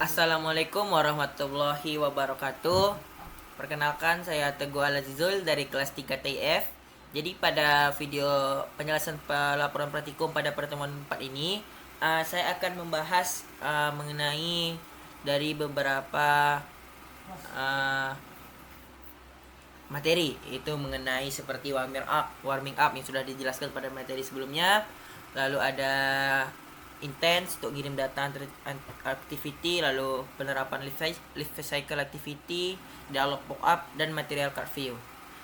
Assalamualaikum warahmatullahi wabarakatuh. Perkenalkan, saya Teguh Al-Azizul dari kelas 3 TIF. Jadi pada video penjelasan pelaporan praktikum pada pertemuan 4 ini, saya akan membahas mengenai dari beberapa materi, itu mengenai seperti warming up yang sudah dijelaskan pada materi sebelumnya. Lalu ada intens untuk ngirim data activity, lalu penerapan life cycle activity, dialog pop-up, dan material card view.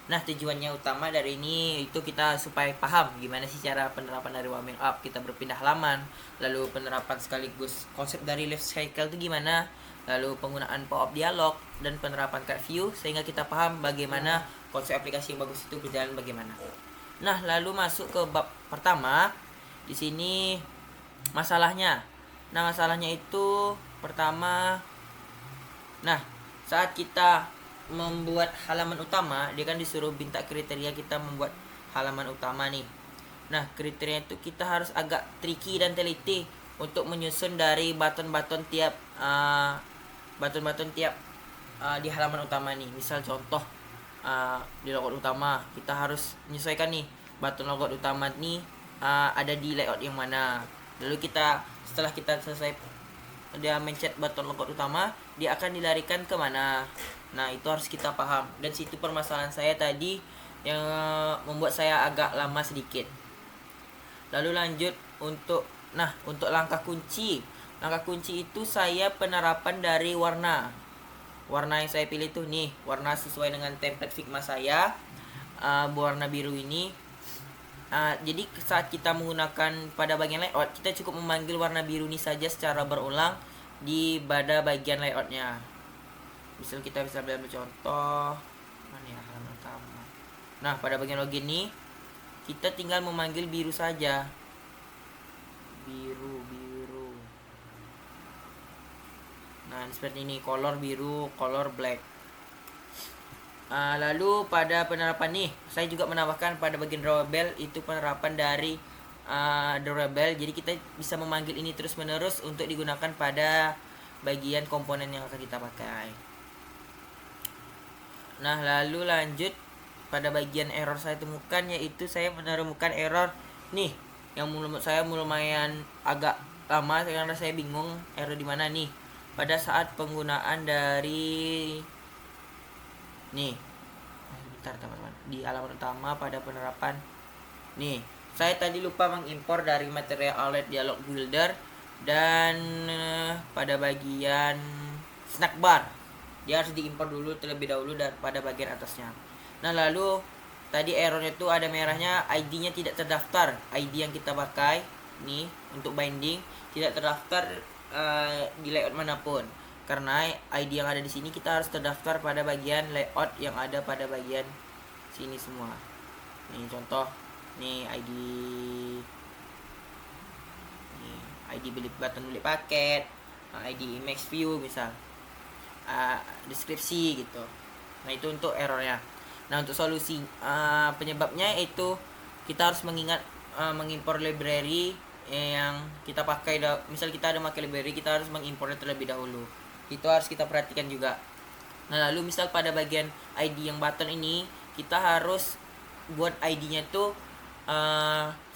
Nah, tujuannya utama dari ini itu kita supaya paham gimana sih cara penerapan dari warming up, kita berpindah halaman, lalu penerapan sekaligus konsep dari life cycle itu gimana, lalu penggunaan pop-up dialog, dan penerapan card view, sehingga kita paham bagaimana konsep aplikasi yang bagus itu berjalan bagaimana. Nah, lalu masuk ke bab pertama. Di sini masalahnya. Nah, masalahnya itu pertama, saat kita membuat halaman utama, dia kan disuruh minta kriteria kita membuat halaman utama nih. Nah, kriteria itu kita harus agak tricky dan teliti untuk menyusun dari button-button tiap di halaman utama nih. Misal contoh, di logout utama kita harus menyesuaikan nih button logout utama nih ada di layout yang mana. Lalu setelah kita selesai dia mencet button logout utama, dia akan dilarikan ke mana. Nah, itu harus kita paham, dan situ permasalahan saya tadi yang membuat saya agak lama sedikit. Lalu lanjut untuk langkah kunci. Langkah kunci itu saya penerapan dari warna yang saya pilih tuh nih, warna sesuai dengan template Figma saya, warna biru ini. Jadi saat kita menggunakan pada bagian layout, kita cukup memanggil warna biru ini saja secara berulang pada bagian layoutnya. Misal kita bisa ambil contoh, mana ya, halaman utama. Nah, pada bagian login nih, kita tinggal memanggil biru saja. Biru. Nah, seperti ini, color biru, color black. Lalu pada penerapan nih, saya juga menambahkan pada bagian drawable itu penerapan dari drawable. Jadi kita bisa memanggil ini terus menerus untuk digunakan pada bagian komponen yang akan kita pakai. Nah, lalu lanjut pada bagian error saya temukan, yaitu saya menemukan error nih yang menurut saya lumayan agak lama karena saya bingung error di mana nih. Pada saat penggunaan dari nih, bentar teman-teman, di halaman utama pada penerapan nih, saya tadi lupa mengimpor dari material outlet dialog builder, dan pada bagian snack bar dia harus diimpor dulu terlebih dahulu daripada bagian atasnya. Nah, lalu tadi errornya itu ada merahnya, ID-nya tidak terdaftar. ID yang kita pakai nih untuk binding tidak terdaftar di layout manapun, karena ID yang ada di sini kita harus terdaftar pada bagian layout yang ada pada bagian sini semua. Nih contoh, nih ID beli button beli paket, ID image view misal, deskripsi gitu. Nah, itu untuk errornya. Nah, untuk solusi penyebabnya itu kita harus mengimpor library yang kita pakai. Misal kita ada pakai library, kita harus mengimpornya terlebih dahulu. Itu harus kita perhatikan juga. Nah, lalu misal pada bagian ID yang button ini, kita harus buat ID-nya tuh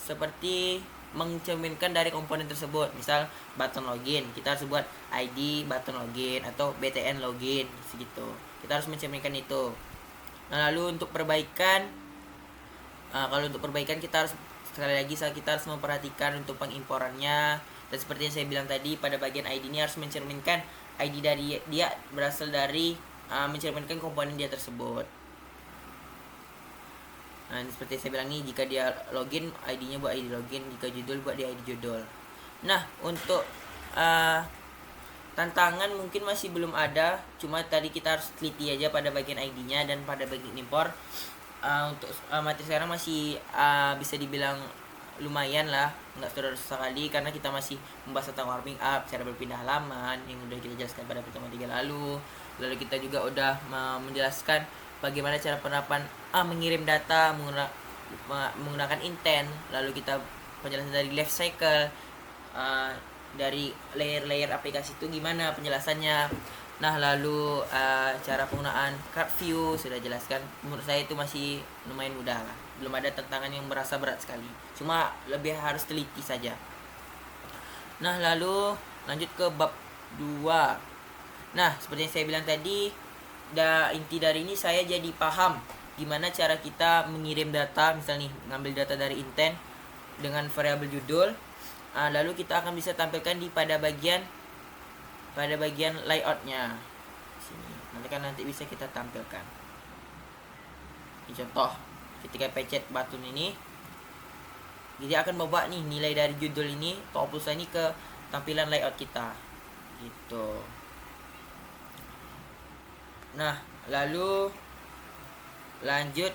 seperti mencerminkan dari komponen tersebut. Misal button login, kita harus buat ID button login atau BTN login segitu. Kita harus mencerminkan itu. Nah, lalu untuk perbaikan, kalau untuk perbaikan kita harus memperhatikan untuk pengimporannya. Dan seperti yang saya bilang tadi, pada bagian ID ini harus mencerminkan ID dari dia berasal dari mencerminkan komponen dia tersebut. Nah, seperti saya bilang nih, jika dia login, ID-nya buat ID login, jika judul buat di ID judul. Nah, untuk tantangan mungkin masih belum ada, cuma tadi kita harus teliti aja pada bagian ID-nya dan pada bagian impor. Untuk materi sekarang masih bisa dibilang lumayan lah, nggak terlalu sekali, karena kita masih membahas tentang warming up, cara berpindah halaman yang udah kita jelaskan pada pertemuan 3 lalu. Lalu kita juga udah menjelaskan bagaimana cara penerapan mengirim data menggunakan intent. Lalu kita penjelasan dari life cycle, dari layer-layer aplikasi itu gimana penjelasannya. Nah, lalu cara penggunaan card view sudah jelaskan. Menurut saya itu masih lumayan mudah lah. Belum ada tantangan yang merasa berat sekali. Cuma lebih harus teliti saja. Nah, lalu lanjut ke bab 2. Nah, seperti yang saya bilang tadi, inti dari ini saya jadi paham gimana cara kita mengirim data, misalnya nih, ngambil data dari intent dengan variabel judul. Lalu kita akan bisa tampilkan pada bagian layoutnya sini. Nanti bisa kita tampilkan. Ini contoh ketika pencet button ini, dia akan membawa nih nilai dari judul ini atau pulsa ini ke tampilan layout kita gitu. Nah, lalu lanjut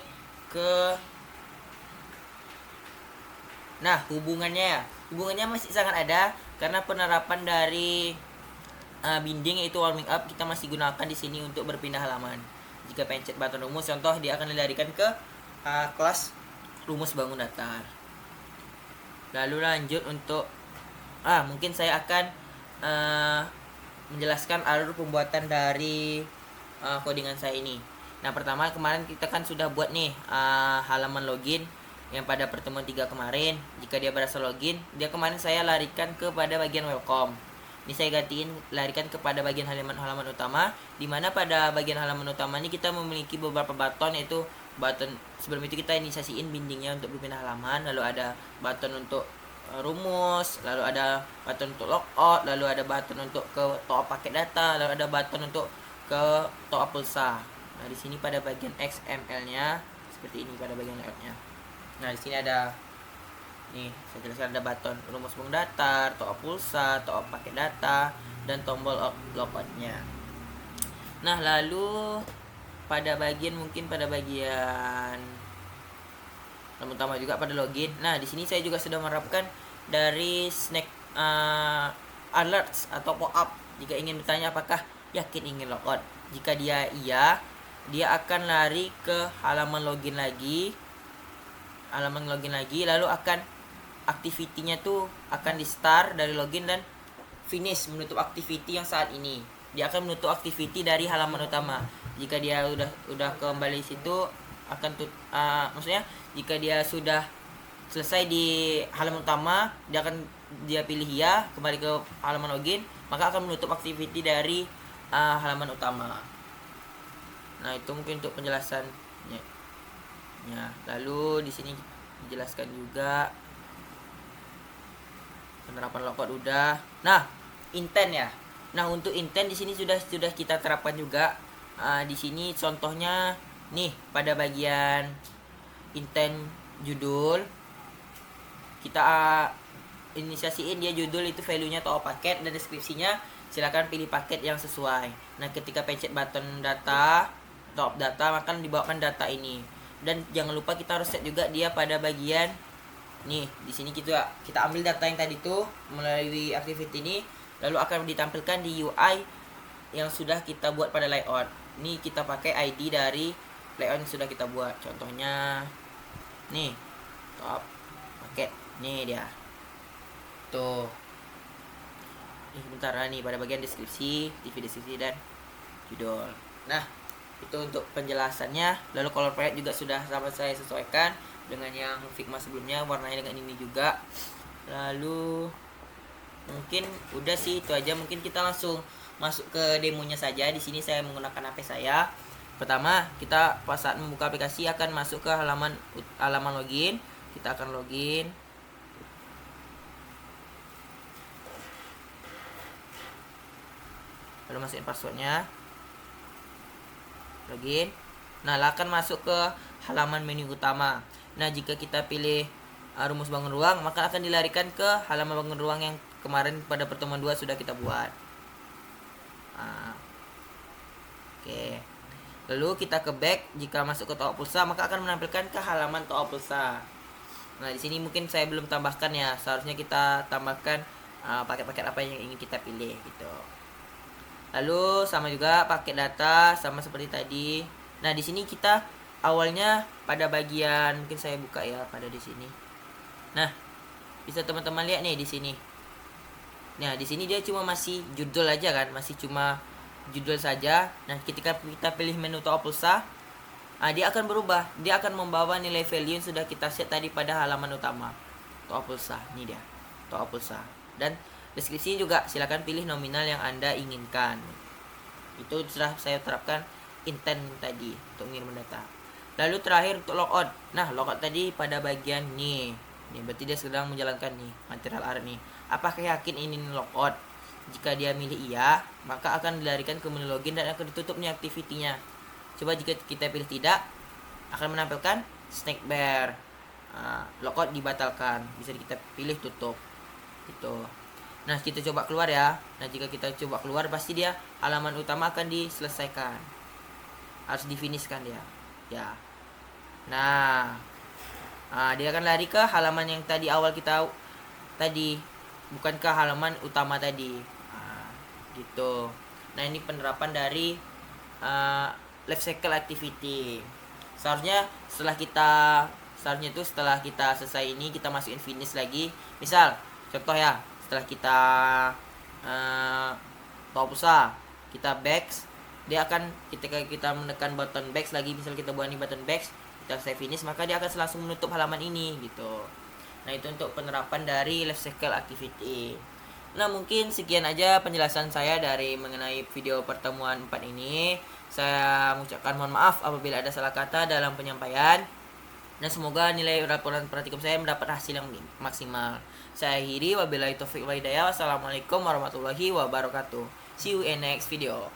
ke hubungannya masih sangat ada karena penerapan dari binding yaitu warming up kita masih gunakan di sini untuk berpindah halaman. Jika pencet button rumus, contoh dia akan dilarikan ke kelas rumus bangun datar. Lalu lanjut untuk mungkin saya akan menjelaskan alur pembuatan dari codingan saya ini. Nah, pertama kemarin kita kan sudah buat nih halaman login yang pada pertemuan 3 kemarin. Jika dia berhasil login, dia kemarin saya larikan kepada bagian welcome. Ini saya gantiin larikan kepada bagian halaman utama, di mana pada bagian halaman utama ini kita memiliki beberapa button, yaitu button sebelum itu kita inisiasiin bindingnya untuk berpindah halaman, lalu ada button untuk rumus, lalu ada button untuk logout, lalu ada button untuk ke top up paket data, lalu ada button untuk ke top up pulsa. Nah, di sini pada bagian XML-nya seperti ini pada bagian layout-nya. Nah, di sini ada nih, saya jelaskan ada button rumus bangun datar, top up pulsa, top up paket data, dan tombol logout-nya. Nah, lalu pada bagian yang utama juga pada login. Nah, di sini saya juga sudah menerapkan dari snack alerts atau pop-up. Jika ingin bertanya apakah yakin ingin logout, jika dia iya, dia akan lari ke halaman login lagi, lalu akan activity-nya tuh akan di start dari login dan finish menutup activity yang saat ini. Dia akan menutup activity dari halaman utama. Jika dia udah kembali situ akan maksudnya jika dia sudah selesai di halaman utama, dia pilih ya kembali ke halaman login, maka akan menutup activity dari halaman utama. Nah, itu mungkin untuk penjelasannya. Lalu di sini dijelaskan juga penerapan logout udah. Nah, intent ya. Nah, untuk intent di sini sudah kita terapkan juga. Di sini contohnya nih pada bagian intent judul kita inisiasiin dia judul itu value-nya atau paket, dan deskripsinya silakan pilih paket yang sesuai. Nah, ketika pencet button data top data maka dibawakan data ini. Dan jangan lupa kita harus set juga dia pada bagian nih, di sini kita ambil data yang tadi tuh melalui activity ini, lalu akan ditampilkan di UI yang sudah kita buat pada layout. Ini kita pakai ID dari layout yang sudah kita buat. Contohnya nih, top paket. Nih dia. Tuh. Ini bentar nih pada bagian deskripsi, TV deskripsi dan judul. Nah, itu untuk penjelasannya. Lalu color palette juga sudah sama saya sesuaikan dengan yang Figma sebelumnya, warnanya dengan ini juga. Lalu mungkin udah sih itu aja. Mungkin kita langsung masuk ke demonya saja. Di sini saya menggunakan HP saya. Pertama, kita pas saat membuka aplikasi akan masuk ke halaman login. Kita akan login. Lalu masukin passwordnya. Login. Nah, akan masuk ke halaman menu utama. Nah, jika kita pilih rumus bangun ruang, maka akan dilarikan ke halaman bangun ruang yang kemarin pada pertemuan 2 sudah kita buat. Oke. Lalu kita ke back. Jika masuk ke top pulsa, maka akan menampilkan ke halaman top pulsa. Nah, di sini mungkin saya belum tambahkan ya. Seharusnya kita tambahkan paket-paket apa yang ingin kita pilih gitu. Lalu sama juga paket data sama seperti tadi. Nah, di sini kita awalnya pada bagian, mungkin saya buka ya pada di sini. Nah, bisa teman-teman lihat nih di sini. Nah, di sini dia cuma masih judul aja kan, masih cuma judul saja. Nah, ketika kita pilih menu top pulsa, dia akan berubah. Dia akan membawa nilai value yang sudah kita set tadi pada halaman utama. Top pulsa, ini dia. Top pulsa. Dan deskripsi juga silakan pilih nominal yang Anda inginkan. Itu sudah saya terapkan intent tadi untuk mengirim data. Lalu terakhir untuk logout. Nah, logout tadi pada bagian nih. Nih, berarti dia sedang menjalankan nih material art nih. Apakah yakin ini logout? Jika dia milih iya, maka akan dilarikan ke menu login dan akan ditutup nih activity-nya. Coba jika kita pilih tidak, akan menampilkan snack bar. Logout dibatalkan. Bisa kita pilih tutup. Gitu. Nah, kita coba keluar ya. Nah, jika kita coba keluar, pasti dia halaman utama akan diselesaikan. Harus difinishkan dia. Ya. Nah, dia akan lari ke halaman yang tadi awal kita tadi, bukan ke halaman utama tadi. Gitu. Nah, ini penerapan dari life cycle activity. Seharusnya setelah kita selesai ini, kita masukin finish lagi. Misal contoh ya, setelah kita top pulsa, kita back, dia akan ketika kita menekan button back lagi, misal kita buat ini button back, kita selesai finish, maka dia akan langsung menutup halaman ini gitu. Nah, itu untuk penerapan dari life cycle activity. Nah, mungkin sekian aja penjelasan saya dari mengenai video pertemuan 4 ini. Saya mengucapkan mohon maaf apabila ada salah kata dalam penyampaian. Dan semoga nilai laporan praktikum saya mendapat hasil yang maksimal. Saya akhiri, wabillahi taufiq wal hidayah. Wassalamualaikum warahmatullahi wabarakatuh. See you in next video.